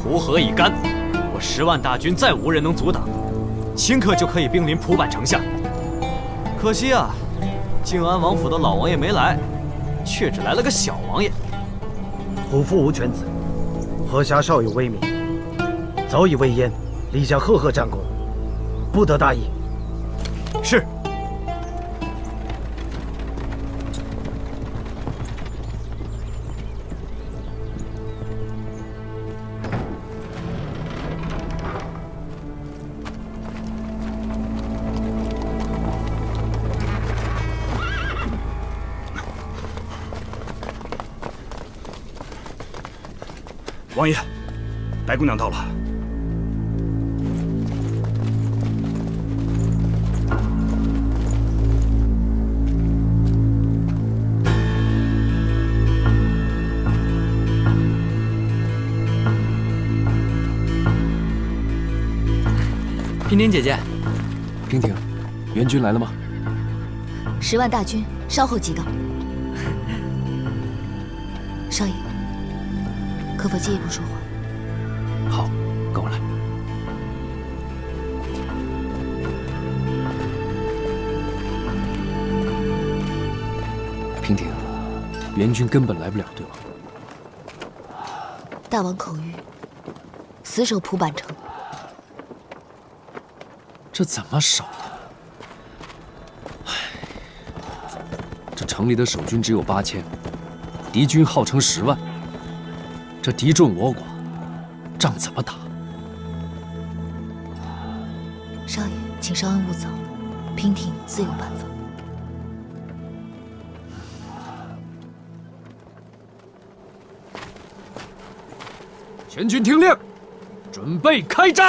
湖河已干，我10万大军再无人能阻挡，顷刻就可以兵临蒲坂城下。可惜啊，靖安王府的老王爷没来，却只来了个小王爷。虎父无犬子，河下少有威名，早已为燕立下赫赫战功，不得大意。是。王爷，白姑娘到了。娉婷姐姐，娉婷，援军来了吗？10万大军稍后即到。少爷。可否借一步说话？好，跟我来。娉婷，援军根本来不了，对吗？大王口谕，死守蒲坂城。这怎么守的？唉，这城里的守军只有8000，敌军号称10万。这敌众我寡，仗怎么打？少爷，请稍安勿躁，娉婷自有办法。全军听令，准备开战！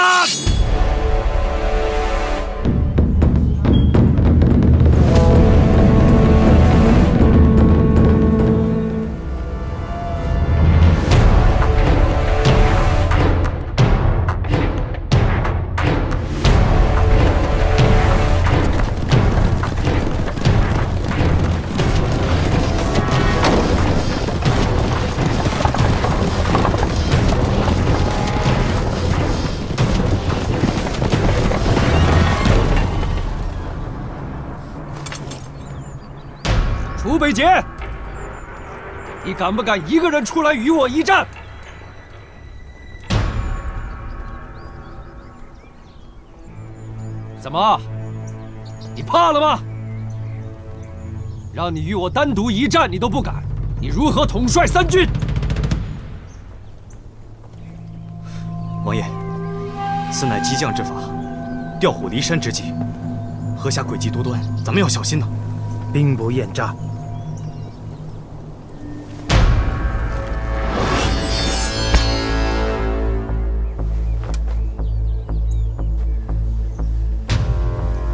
楚北杰，你敢不敢一个人出来与我一战？怎么，你怕了吗？让你与我单独一战，你都不敢，你如何统帅3军？王爷，此乃激将之法，调虎离山之计，河下诡计多端，咱们要小心呐。兵不厌诈。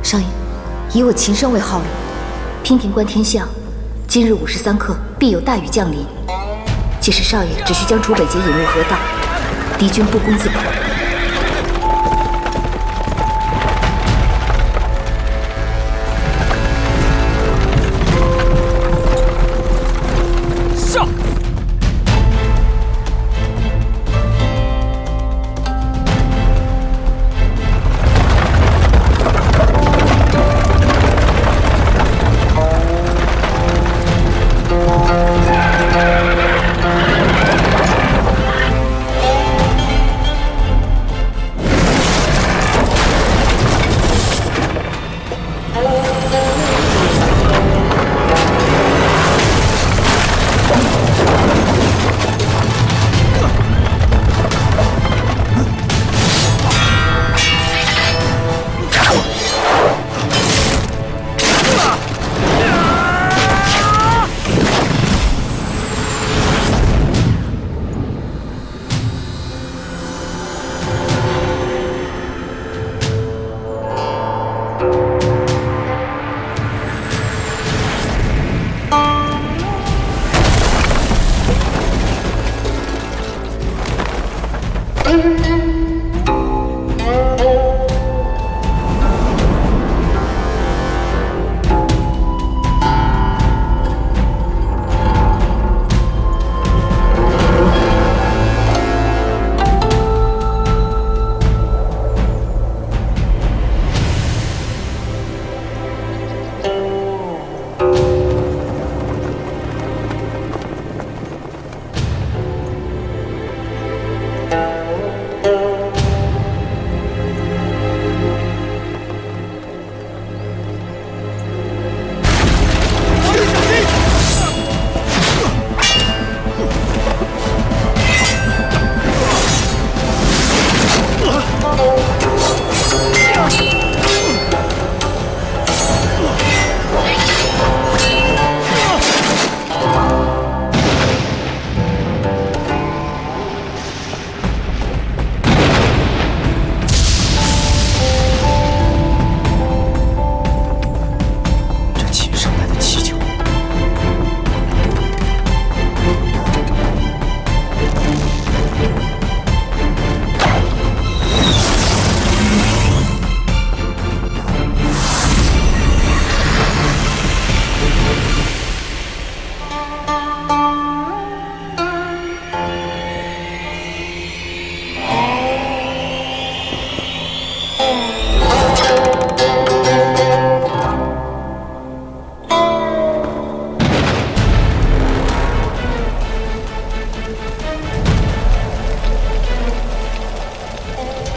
少爷，以我秦升为号令，娉婷观天象，今日午时3刻必有大雨降临。届时少爷只需将楚北杰引入河道，敌军不攻自破。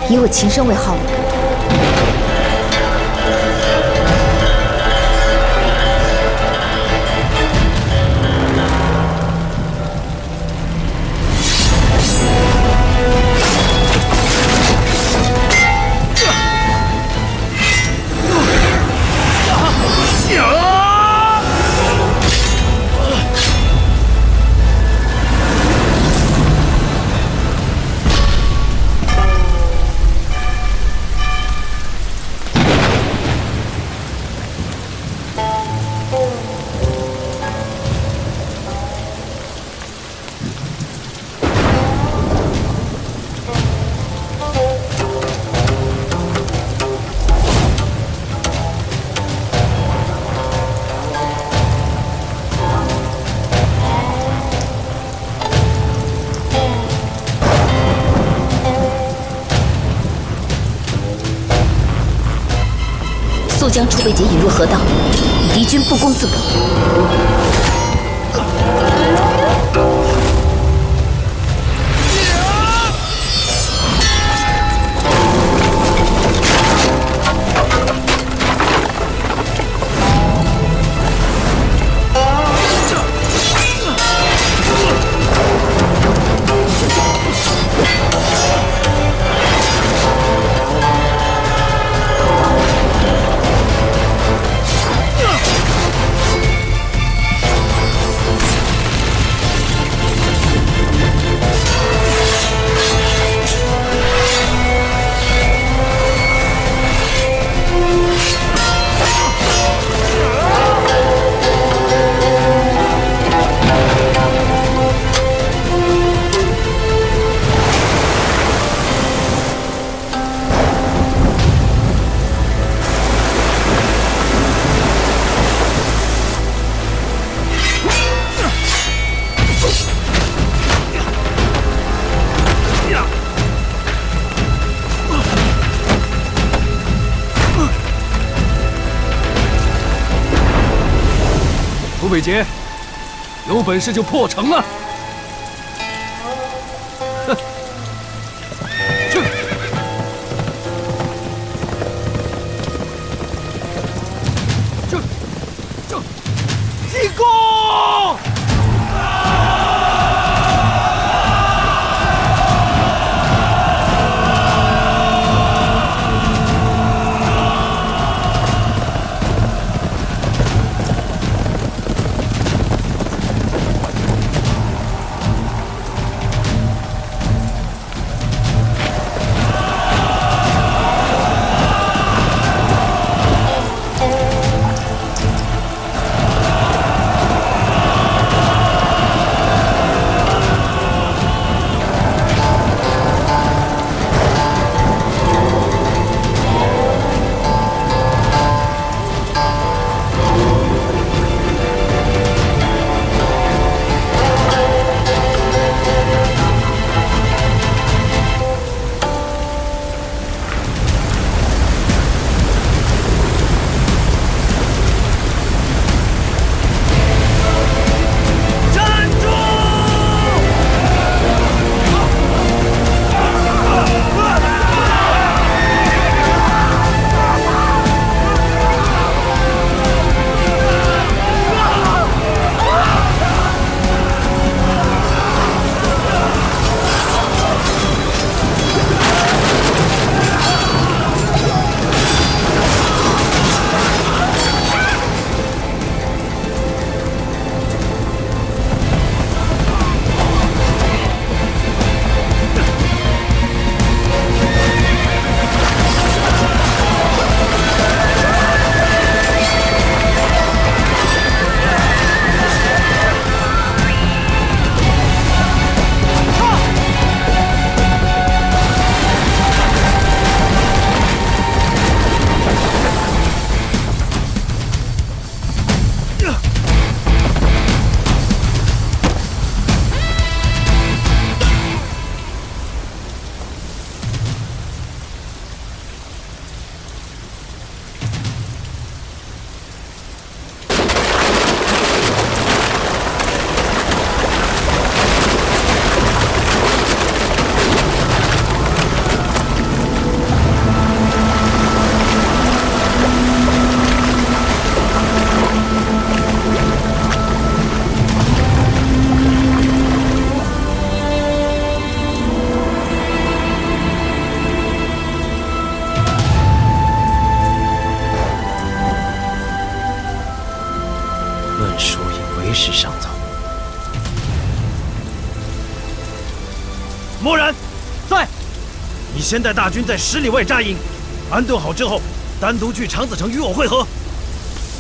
以我秦声为号令。速将储备节引入河道，敌军不攻自破。楚北捷，有本事就破城啊！哼，去！进攻！默然，在。你先带大军在10里外扎营，安顿好之后，单独去长子城与我会合。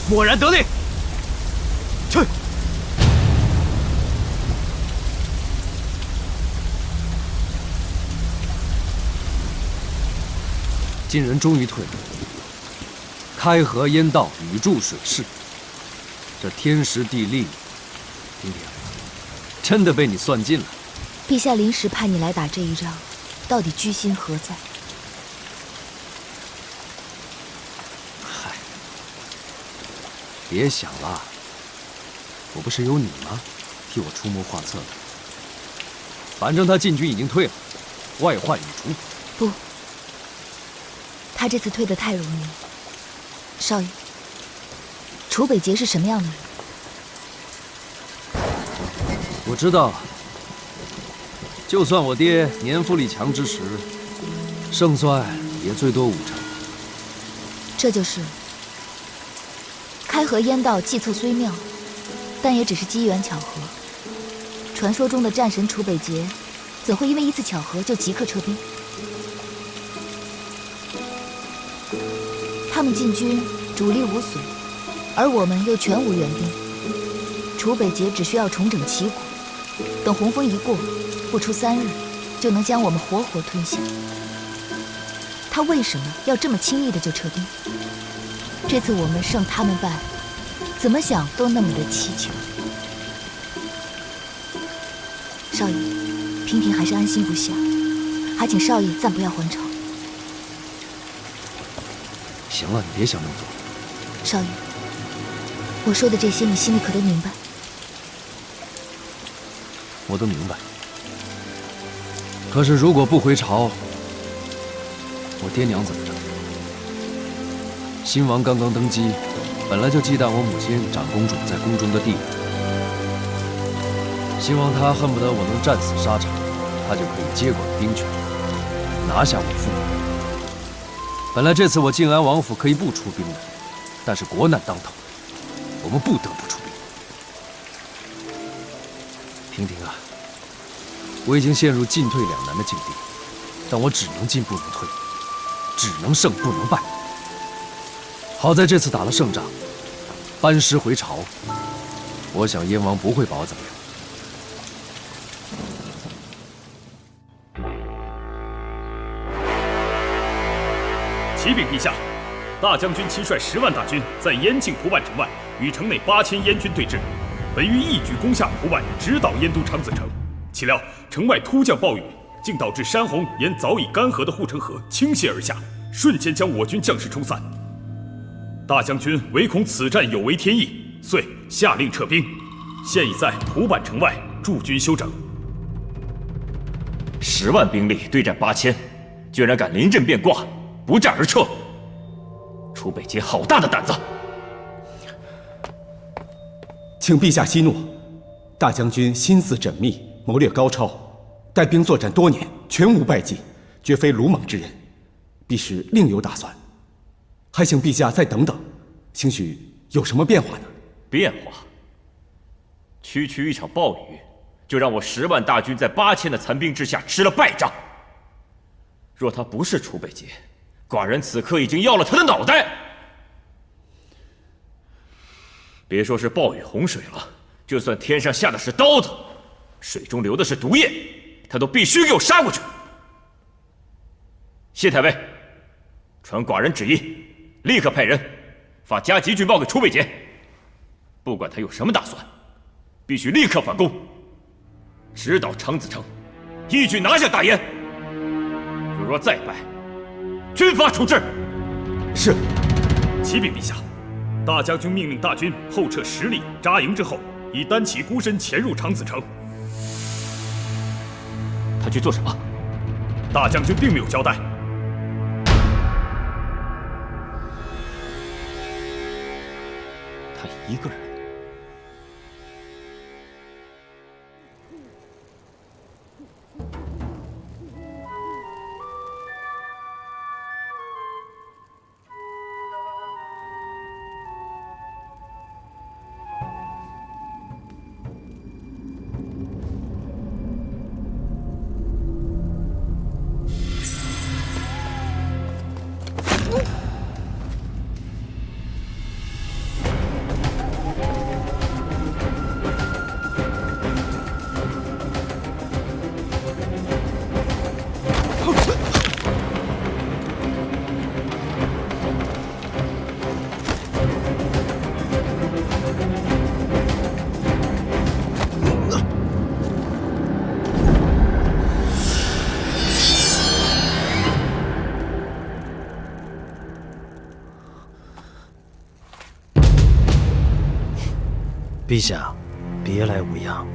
默然得令。去。晋人终于退了，开河淹道，雨注水势，这天时地利，丁丁，真的被你算尽了。陛下临时派你来打这一仗，到底居心何在？嗨，别想了，我不是有你吗？替我出谋划策的。反正他禁军已经退了，外患已除。不，他这次退得太容易了。少爷，楚北杰是什么样的人？我知道，就算我爹年富力强之时，胜算也最多50%。这就是开河淹道计策虽妙，但也只是机缘巧合。传说中的战神楚北杰，怎会因为一次巧合就即刻撤兵？他们进军主力无损，而我们又全无援兵。楚北杰只需要重整旗鼓，等洪峰一过，不出3日，就能将我们活活吞下。他为什么要这么轻易的就撤兵？这次我们胜他们败，怎么想都那么的蹊跷。少爷，娉婷还是安心不下，还请少爷暂不要还朝。行了，你别想那么多。少爷，我说的这些，你心里可都明白？我都明白。可是如果不回朝，我爹娘怎么着？新王刚刚登基，本来就忌惮我母亲长公主在宫中的地位，希望他恨不得我能战死沙场，他就可以接管兵权，拿下我父母。本来这次我晋安王府可以不出兵的，但是国难当头，我们不得不出兵。娉婷啊，我已经陷入进退两难的境地，但我只能进不能退，只能胜不能败。好在这次打了胜仗，班师回朝，我想燕王不会把我怎么样。启禀陛下，大将军亲率10万大军在延庆蒲坂城外与城内8000燕军对峙，本欲一举攻下蒲坂，直捣燕都长子城，岂料城外突降暴雨，竟导致山洪沿早已干涸的护城河倾泻而下，瞬间将我军将士冲散。大将军唯恐此战有违天意，遂下令撤兵，现已在蒲坂城外驻军休整。10万兵力对战8000，居然敢临阵变卦，不战而撤。楚北杰好大的胆子！请陛下息怒，大将军心思缜密，谋略高超，带兵作战多年，全无败绩，绝非鲁莽之人，必是另有打算。还请陛下再等等，兴许有什么变化呢？变化？区区一场暴雨，就让我10万大军在8000的残兵之下吃了败仗。若他不是楚北杰，寡人此刻已经要了他的脑袋。别说是暴雨洪水了，就算天上下的是刀子，水中流的是毒液，他都必须给我杀过去。谢太尉，传寡人旨意，立刻派人发加急军报给楚北杰，不管他有什么打算，必须立刻反攻，直捣长子城，一举拿下大燕。若再败，军法处置。是。启禀陛下，大将军命令大军后撤10里扎营之后，以单骑孤身潜入长子城。他去做什么？大将军并没有交代。他一个人。陛下，别来无恙。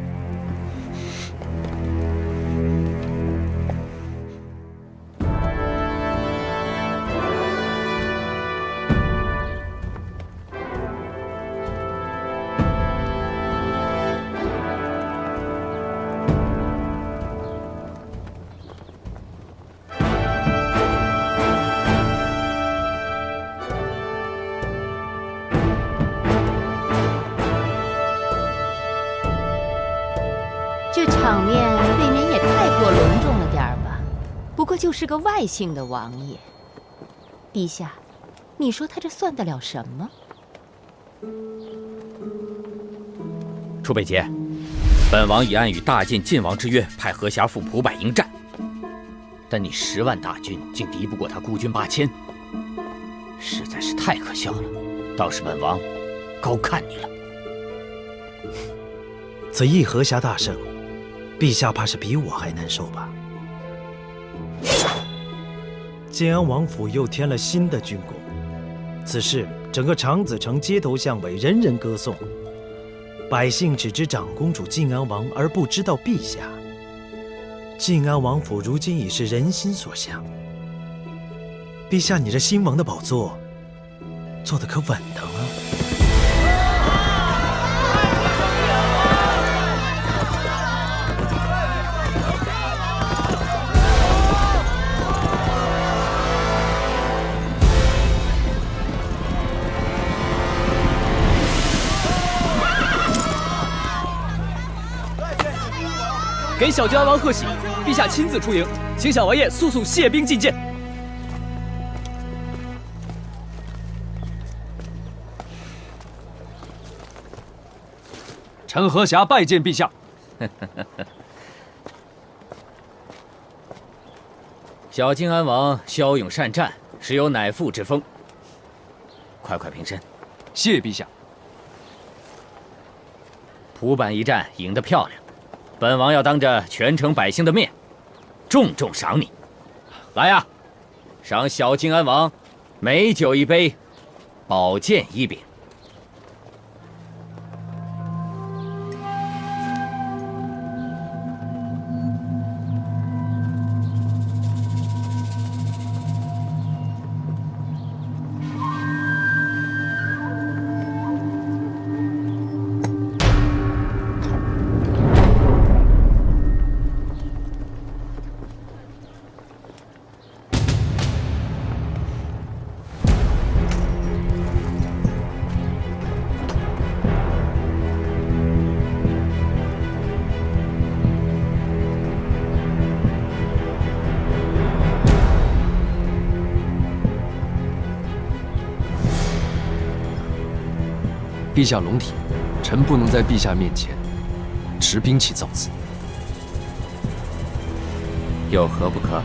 这场面未免也太过隆重了点儿吧？不过就是个外姓的王爷，陛下，你说他这算得了什么？楚北捷，本王已按与大晋晋王之约，派何侠赴蒲柏迎战。但你10万大军竟敌不过他孤军8000，实在是太可笑了。倒是本王高看你了。此议何侠大胜，陛下怕是比我还难受吧？建安王府又添了新的军功，此事整个长子城街头巷尾人人歌颂，百姓只知长公主晋安王，而不知道陛下。晋安王府如今已是人心所向，陛下，你这新王的宝座坐得可稳当啊？给小晋安王贺喜，陛下亲自出营，请小王爷速速谢兵觐见。陈和侠拜见陛下。小晋安王骁勇善战，实有乃父之风。快快平身。谢陛下。蒲坂一战赢得漂亮，本王要当着全城百姓的面，重重赏你。来呀，赏小晋安王美酒一杯，宝剑一柄。陛下龙体，臣不能在陛下面前持兵器造次，有何不可？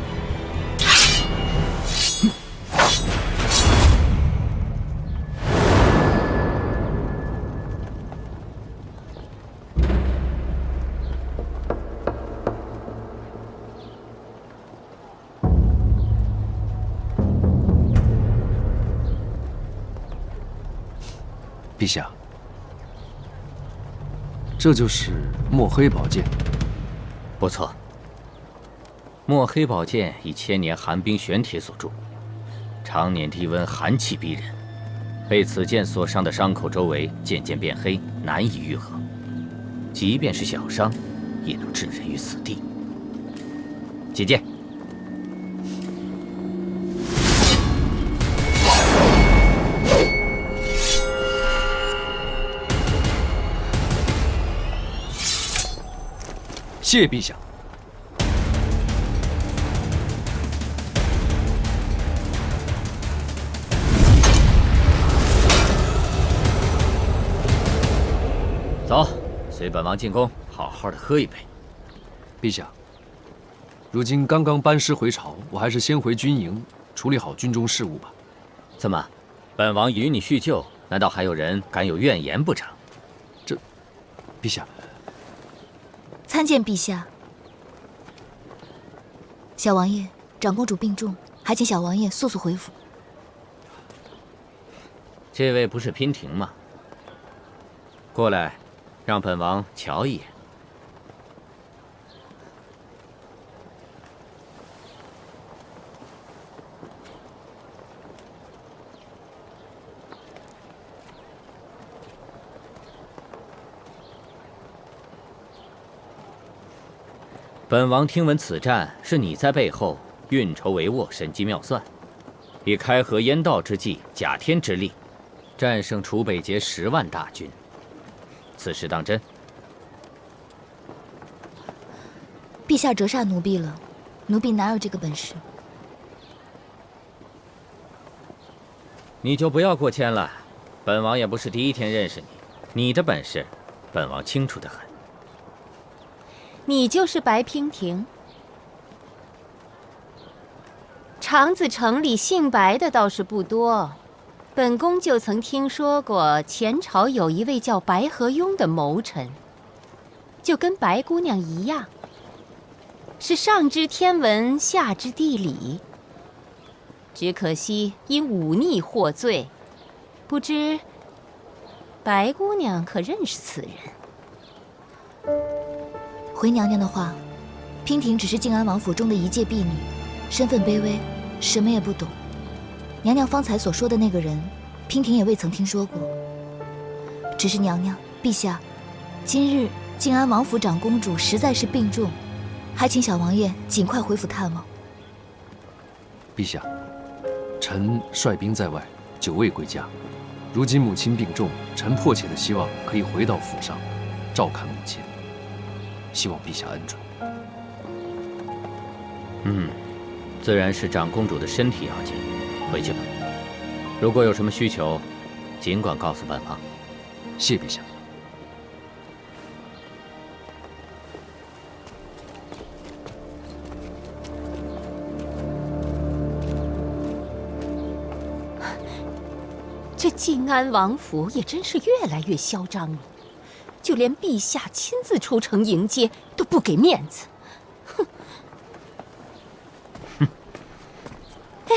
陛下，这就是墨黑宝剑。不错，墨黑宝剑以千年寒冰玄铁所铸，常年低温寒气逼人，被此剑所伤的伤口周围渐渐变黑，难以愈合。即便是小伤，也能置人于死地。起剑。谢陛下。走，随本王进宫，好好的喝一杯。陛下，如今刚刚班师回朝，我还是先回军营处理好军中事务吧。怎么，本王与你叙旧，难道还有人敢有怨言不成？陛下。参见陛下。小王爷，长公主病重，还请小王爷速速回府。这位不是娉婷吗？过来，让本王瞧一眼。本王听闻此战是你在背后运筹帷幄、神机妙算，以开河燕道之计、假天之力，战胜楚北节10万大军。此事当真？陛下折煞奴婢了，奴婢哪有这个本事？你就不要过谦了，本王也不是第一天认识你，你的本事，本王清楚得很。你就是白娉婷。长子城里姓白的倒是不多，本宫就曾听说过前朝有一位叫白河庸的谋臣，就跟白姑娘一样，是上知天文，下知地理。只可惜因忤逆获罪，不知白姑娘可认识此人？回娘娘的话，娉婷只是靖安王府中的一介婢女，身份卑微，什么也不懂。娘娘方才所说的那个人，娉婷也未曾听说过。只是娘娘、陛下，今日靖安王府长公主实在是病重，还请小王爷尽快回府探望。陛下，臣率兵在外，久未归家。如今母亲病重，臣迫切的希望可以回到府上，照看母亲。希望陛下恩准。自然是长公主的身体要紧，回去吧。如果有什么需求，尽管告诉本王。谢陛下。这靖安王府也真是越来越嚣张了，就连陛下亲自出城迎接都不给面子。哼！哎，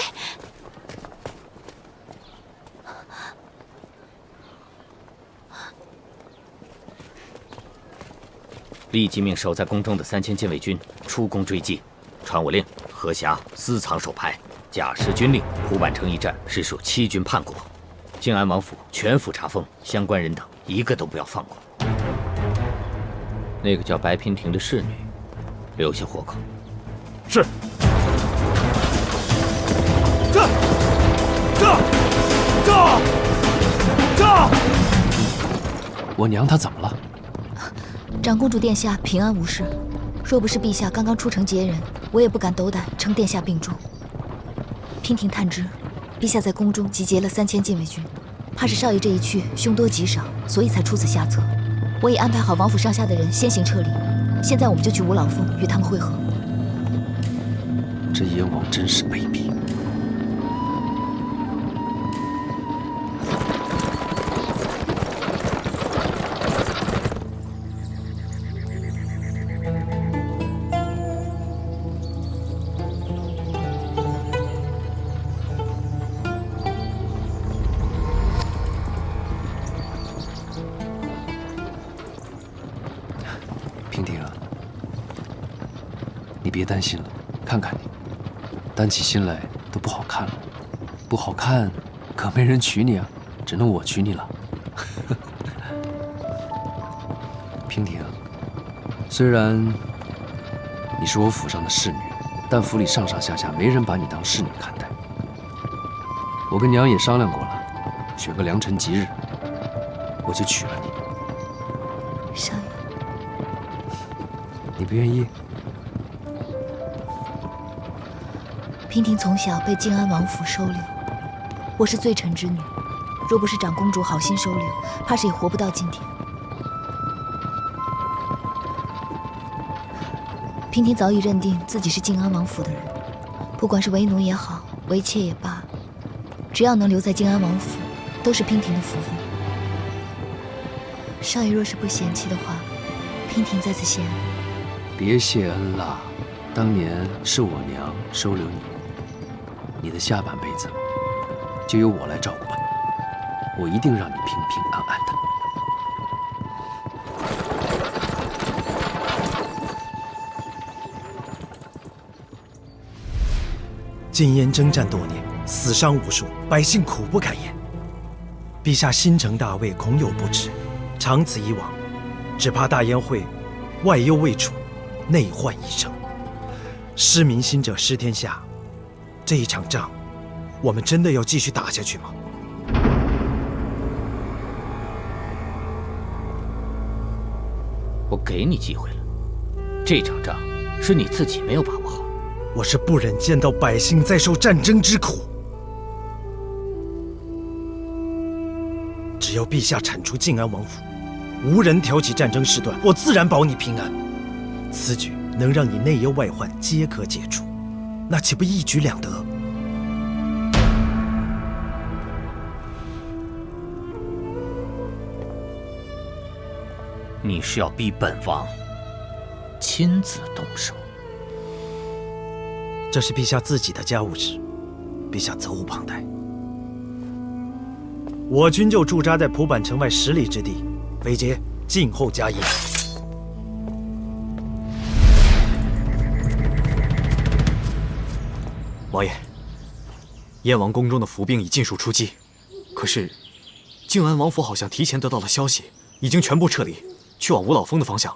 立即命守在宫中的3000禁卫军出宫追击，传我令：河峡私藏手牌，假施军令，蒲坂城一战实属欺君叛国。靖安王府全府查封，相关人等一个都不要放过。那个叫白娉婷的侍女，留下活口。是。这！我娘她怎么了？长公主殿下平安无事，若不是陛下刚刚出城接人，我也不敢斗胆称殿下病重。娉婷探知，陛下在宫中集结了3000禁卫军，怕是少爷这一去凶多吉少，所以才出此下策。我已安排好王府上下的人先行撤离，现在我们就去五老峰与他们会合。这燕王真是卑鄙！娉婷啊，你别担心了，看看你，担起心来都不好看了，不好看，可没人娶你啊，只能我娶你了。娉婷啊，虽然你是我府上的侍女，但府里上上下下没人把你当侍女看待。我跟娘也商量过了，选个良辰吉日，我就娶了你。少爷。你不愿意？娉婷从小被靖安王府收留，我是罪臣之女，若不是长公主好心收留，怕是也活不到今天。娉婷早已认定自己是靖安王府的人，不管是为奴也好，为妾也罢，只要能留在靖安王府，都是娉婷的福分。少爷若是不嫌弃的话，娉婷在此谢恩。别谢恩了，当年是我娘收留你，你的下半辈子就由我来照顾吧，我一定让你平平安安的。禁烟征战多年，死伤无数，百姓苦不堪言。陛下心诚大位，恐有不知。长此以往，只怕大燕会外忧未除，内患已成，失民心者失天下。这一场仗，我们真的要继续打下去吗？我给你机会了，这场仗是你自己没有把握好。我是不忍见到百姓再受战争之苦。只要陛下铲除靖安王府，无人挑起战争事端，我自然保你平安。此举能让你内忧外患皆可解除，那岂不一举两得？你是要逼本王亲自动手？这是陛下自己的家务事，陛下责无旁贷。我军就驻扎在蒲坂城外10里之地，北捷静候佳音。王爷，燕王宫中的伏兵已尽数出击，可是靖安王府好像提前得到了消息，已经全部撤离，去往五老峰的方向。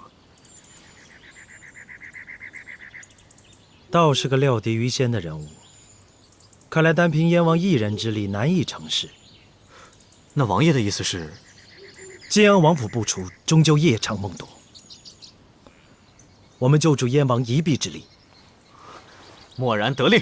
倒是个料敌于先的人物，看来单凭燕王一人之力难以成事。那王爷的意思是，靖安王府不除，终究夜长梦多。我们就助燕王一臂之力。默然得令。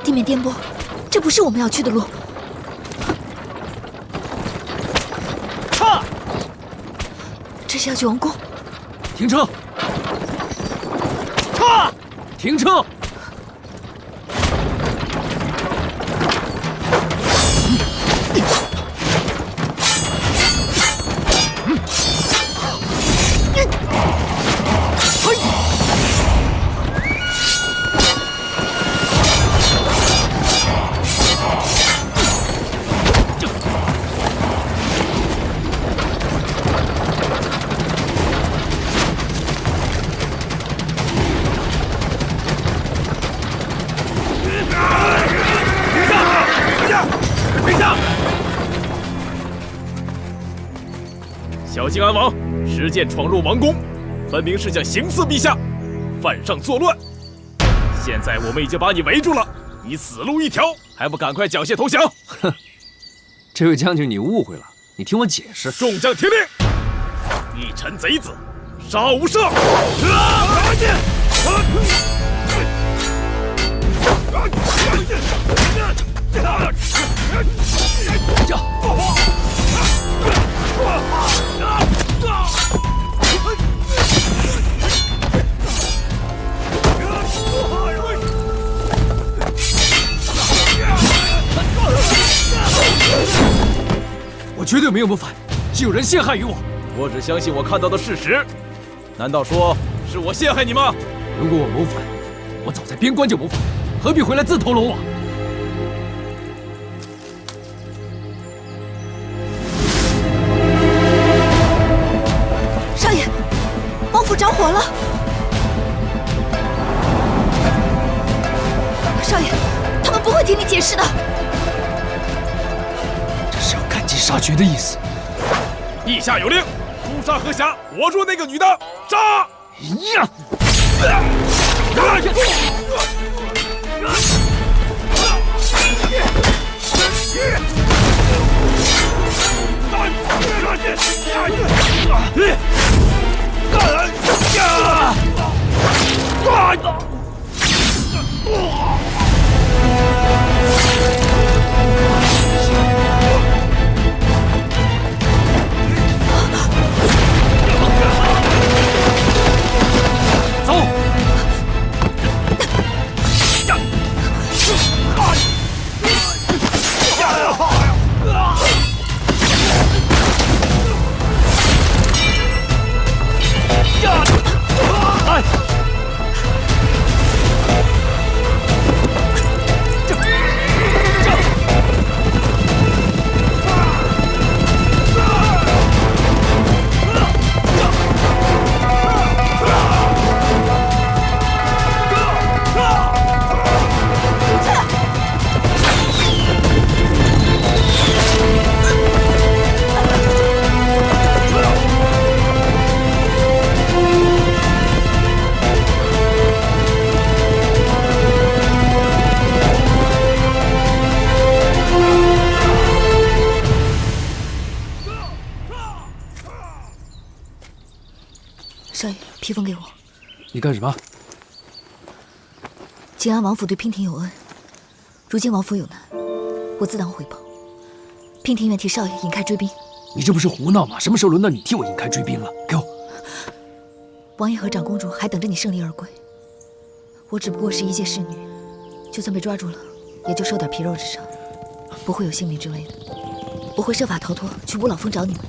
地面颠簸，这不是我们要去的路。这是要去王宫。停车！停车！小靖安王持剑闯入王宫，分明是想行刺陛下，犯上作乱。现在我们已经把你围住了，你死路一条，还不赶快缴械投降？哼，这位将军，你误会了，你听我解释。众将听令，一臣贼子，杀无赦！我绝对没有谋反，是有人陷害于我。我只相信我看到的事实，难道说是我陷害你吗？如果我谋反，我早在边关就谋反，何必回来自投罗网？少爷，王府着火了！少爷，他们不会听你解释的。这是要赶尽杀绝的意思。陛下有令，诛杀何霞，活捉那个女的，杀！呀！少爷，披风给我。你干什么？靖安王府对娉婷有恩，如今王府有难，我自当回报。娉婷愿替少爷引开追兵。你这不是胡闹吗？什么时候轮到你替我引开追兵了？给我！王爷和长公主还等着你胜利而归。我只不过是一介侍女，就算被抓住了，也就受点皮肉之伤，不会有性命之危的。我会设法逃脱，去五老峰找你们。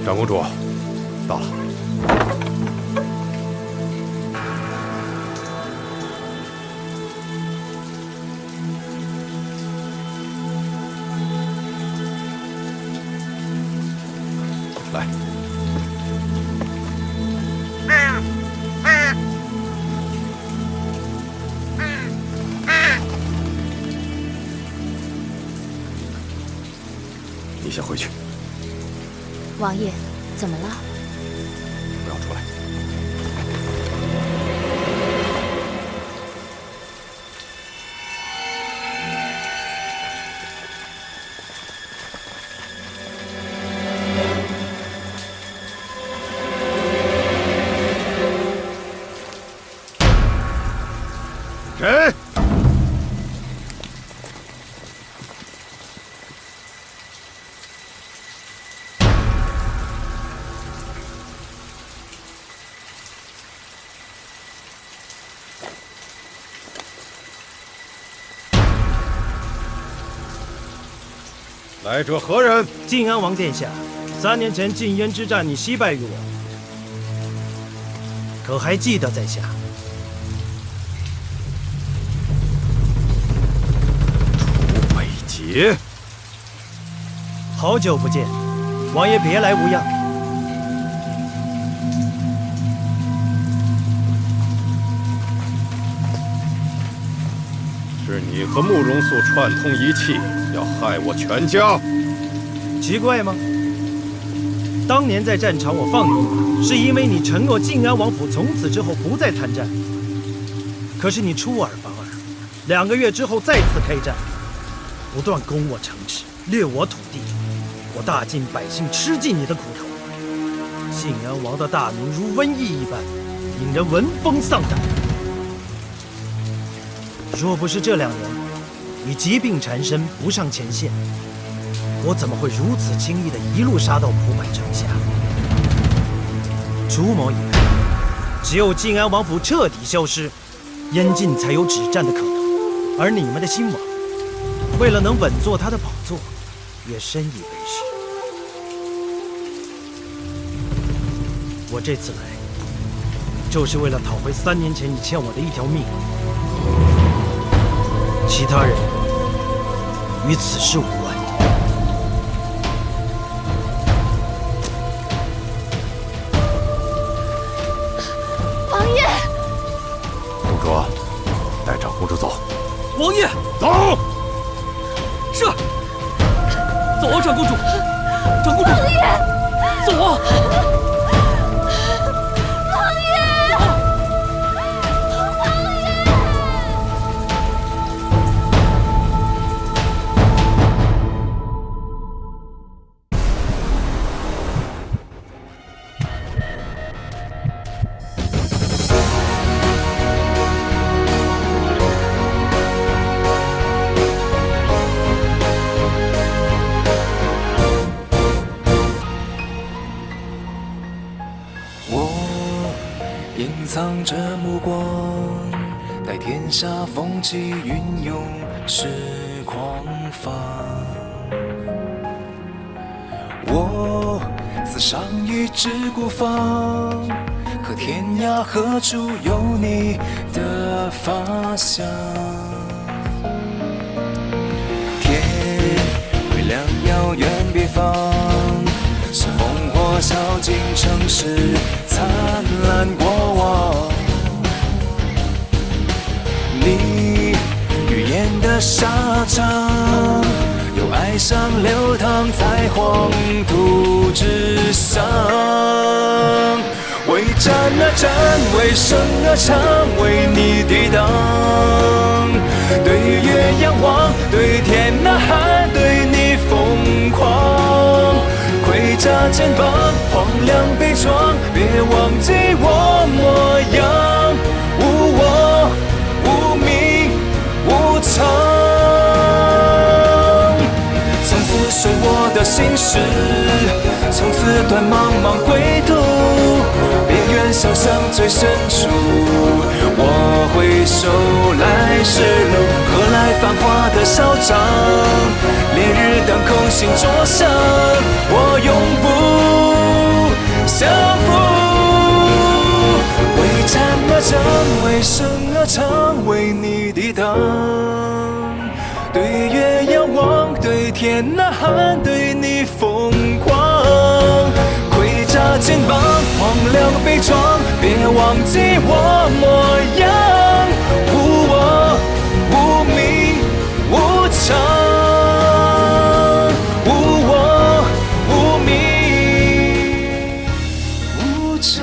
长公主，到了。来。你先回去。王爷，怎么了？不要出来。谁？来者何人？靖安王殿下，3年前禁烟之战，你惜败于我，可还记得在下？楚北捷，好久不见，王爷别来无恙。是你和慕容素串通一气，要害我全家。奇怪吗？当年在战场我放你一马，是因为你承诺靖安王府从此之后不再参战。可是你出尔反尔，2个月之后再次开战，不断攻我城池，掠我土地，我大晋百姓吃尽你的苦头。靖安王的大名如瘟疫一般，令人闻风丧胆。若不是这2年你疾病缠身不上前线，我怎么会如此轻易的一路杀到蒲坂城下？主谋以为，只有靖安王府彻底消失，燕晋才有止战的可能。而你们的新王，为了能稳坐他的宝座，也深以为是。我这次来，就是为了讨回3年前你欠我的一条命。其他人与此事无关。王爷，董卓，带长公主走。王爷，走。是。走啊，长公主！长公主！王爷，走啊！王爷，王爷。藏着目光，待天下风起云涌是狂放。我自上一支孤芳，可天涯何处有你的发香？天微亮，遥远别方，是烽火烧尽城市灿烂过往。你预言的沙场，有哀伤流淌在黄土之上。为战而战，为生而唱，为你抵挡。对月仰望，对天呐喊，对你疯狂。盔甲肩膀，荒凉悲怆，别忘记我模样。无我，无名，无常。从此随我的心事，从此断茫茫归途。别愿潇湘最深处，我回首来时路。何来繁华的嚣张？烈日当空，心灼伤。我永不降服。为战而战，为生而唱，为你抵挡。对月仰望，对天呐喊，对你疯狂。盔甲肩膀，荒凉悲怆，别忘记我模样。无我，无名，无常。无我，无名，无常。